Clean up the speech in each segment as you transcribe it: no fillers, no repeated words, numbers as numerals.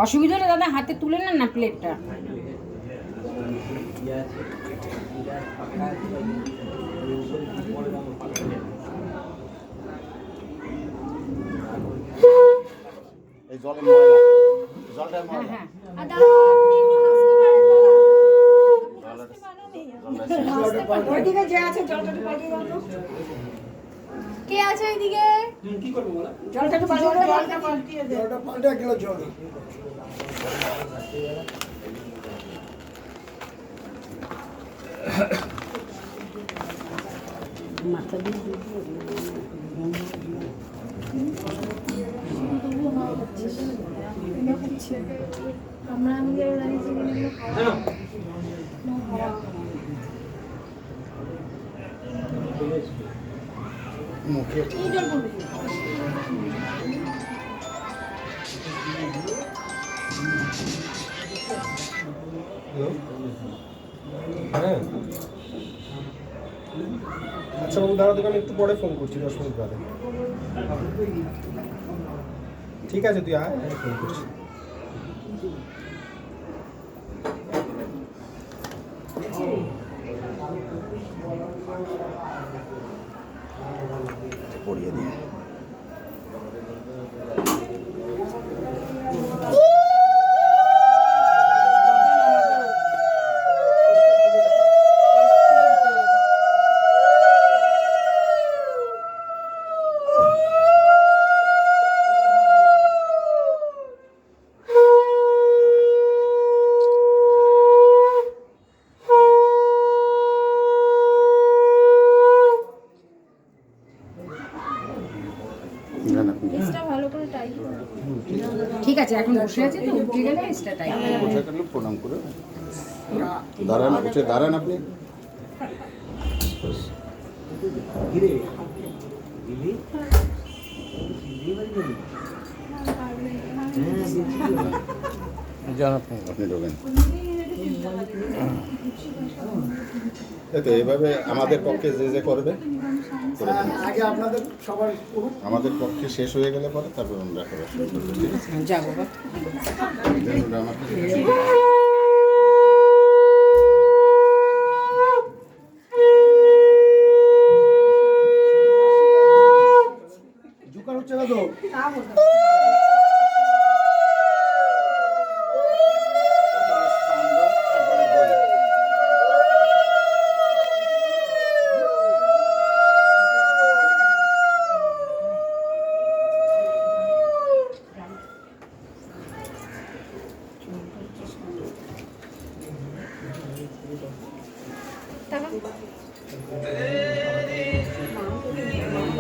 অসুবিধা হলে দাদা হাতে তুলে নেন না প্লেটটা। এই জলের ময়লা, জলটার ময়লা। হ্যাঁ ওইদিকে যে আছে জলটা একটু পাল্টে দাও তো। কে আছে ওইদিকে? কি করবো বলা? জলটা একটু পাল্টে দাও, জলটা পাল্টিয়ে দে। জলটা পাল্টে গেল জল। মাথা দিয়ে আমরা আমাদের দাঁড়িয়েছি মুখে হ্যাঁ আচ্ছা বাবু দাঁড়া, তোকে আমি একটু পরে ফোন করছি, 10 মিনিট বাদে। ঠিক আছে তুই আয়, আমি ফোন করছি। পড়িয়ে দিয়ে ভালো করে টাইট করে। ঠিক আছে, এখন বসে আছে তো, উঠে গেলে এক্সট্রা টাইম। বসে থাকলে প্রণাম করে দাঁড়ান, উঠে দাঁড়ান আপনি। আপনি ঢোকেন। এই তো এইভাবে আমাদের পক্ষে যে যে করবে করে দেন। আগে আপনাদের সবার করুন। আমাদের পক্ষে শেষ হয়ে গেলে পরে তারপর আমরা করা শুরু করবো, ঠিক আছে? যা বাবা। দেন ওটা আমাকে। জোকার হচ্ছে না তো?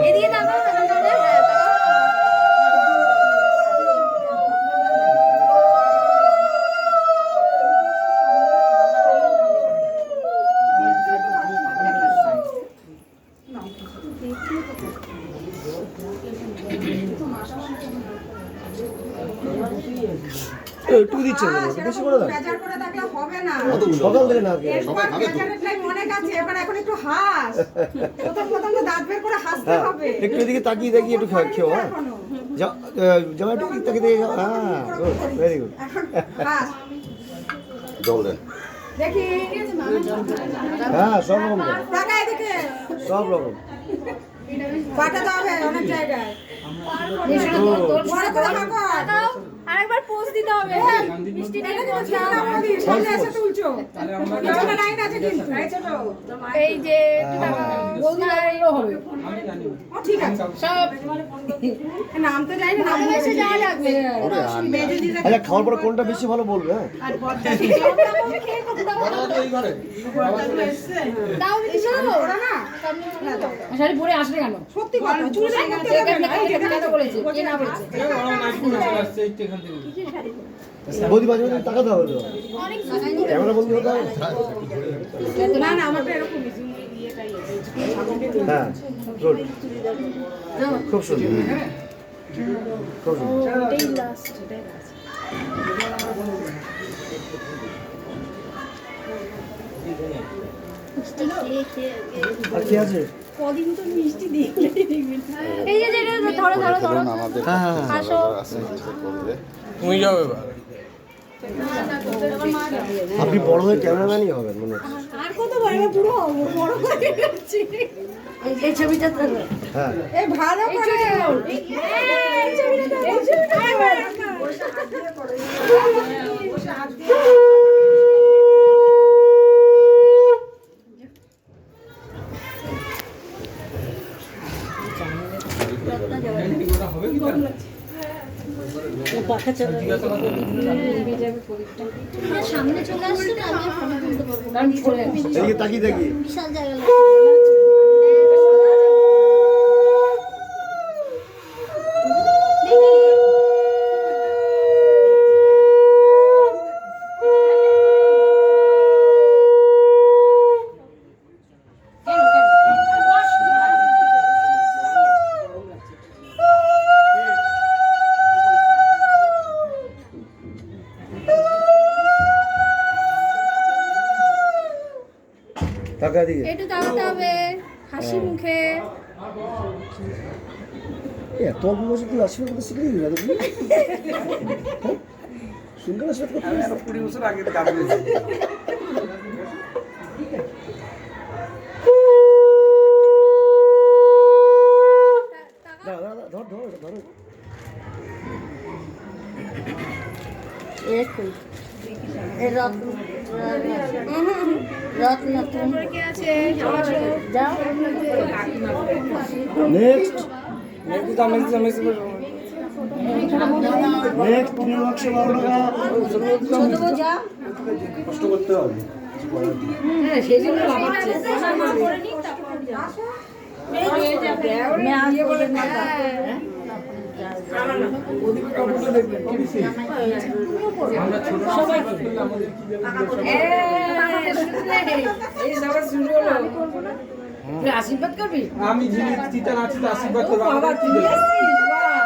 এদিকে তাকাও, তাকাও, তাকাও, হ্যাঁ, তাকাও। একটু দিচ্ছে বেশি করে দাও। বেজার করে থাকলে হবে না। সকাল থেকে না এরপর বেজারের টাইম অনেক আছে, এবার এখন একটু হাস। প্রথম তো দাঁত বের করে হাসতে হবে। একটু এদিকে তাকিয়ে তাকিয়ে একটু খেও। হ্যাঁ জামা একটু তাকিয়ে তাকিয়ে খাও। হ্যাঁ ভেরি গুড। এখন হাস। জল দেন। দেখি হ্যাঁ সব রকম দাও, টাকা এদিকে সব রকম। পাঠাতে হবে অনেক জায়গায়। বড় করে থাকো। তাকাও, আরেকবার পোজ দিতে হবে। মিষ্টি দিয়ে পোজ দাও। সামনে এসে তুলছো। একটা লাইন আছে কিন্তু। এই ছোট। এই যে একটু তাকাও। বৌদি লাগলেও হবে। ও ঠিক আছে। সব নাম তো জানি না, নাম এসে যাওয়া লাগবে। ওরে আন না। আচ্ছা খাওয়ার পরে কোনটা বেশি ভালো বলবে? হ্যাঁ আর বড়টা খেয়ে কত দাও? দাও দিদি দাও। ওরা না শাড়ি পরে আসবে কেন? সত্যি কথা চুল সাই করতে হবে না। এই যে কেন বলেছে? কে না বলেছে? বৌদি মাঝে মাঝে টাকাতে হবে তো, অনেক ক্যামেরা বন্ধ হতে হবে। না না আমারটা এরকম হ্যাঁ গুড, খুব সুন্দর, খুব সুন্দর। এটাই লাস্ট, এটাই লাস্ট। মিষ্টি খেয়ে খেয়ে আর কি আছে? কদিন তো মিষ্টি দিয়ে এই যে যেটা ধরো ধরো ধরো। আমাদের হ্যাঁ, পক্ষে হ্যাঁ, যারা যারা আছে, যে করবে তুমি যাও এবার। আপনি বড় হয়ে ক্যামেরাম্যানই হবেন মনে হচ্ছে। আর কত বড় পুরো বড় হয়ে যাচ্ছে এই ছবিটা তো হ্যাঁ এই ভালো করে এই ছবিটা সামনে চলে আসছে না আমি ফটো তুলতে পারবো না এদিকে তাকিয়ে দেখি বিশাল জায়গা টাকা দিয়ে একটু তাকাতে হবে হাসি মুখে এত অল্প বয়সে তুই আশীর্বাদ করতে শিখে দিবি না তুমি সুন্দর আশীর্বাদ করতে পারিস? 20 বছর আগে কাজ করেছি। দাঁড়া, দাঁড়া, ধর ধর এটা ধর দেখুন এই রত্ন রত্ন তুমি কে আছে যাও নেক্সট নেক্সট আমি নেক্সট 312 টাকা ছোট বউ যাও কষ্ট করতে হবে। হ্যাঁ সেই জন্য লাগাচ্ছে मैं आज बोले ना এই সবার শুরু হলো তুই আশীর্বাদ করবি আমি যিনি চিতার আছি তার আশীর্বাদ করবো। বাবা তুই এসেছিস বাহ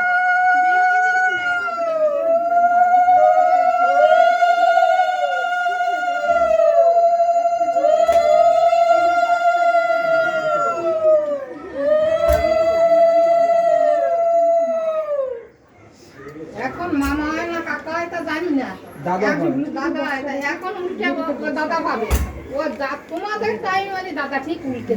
এখন মামা হয় না কাকা হয় তা জানি না দাদা এখন হয়। দাদা হয় তা এখন উল্টে দাদা ভাবে ও তোমাদের টাইম মানে দাদা ঠিক উল্টে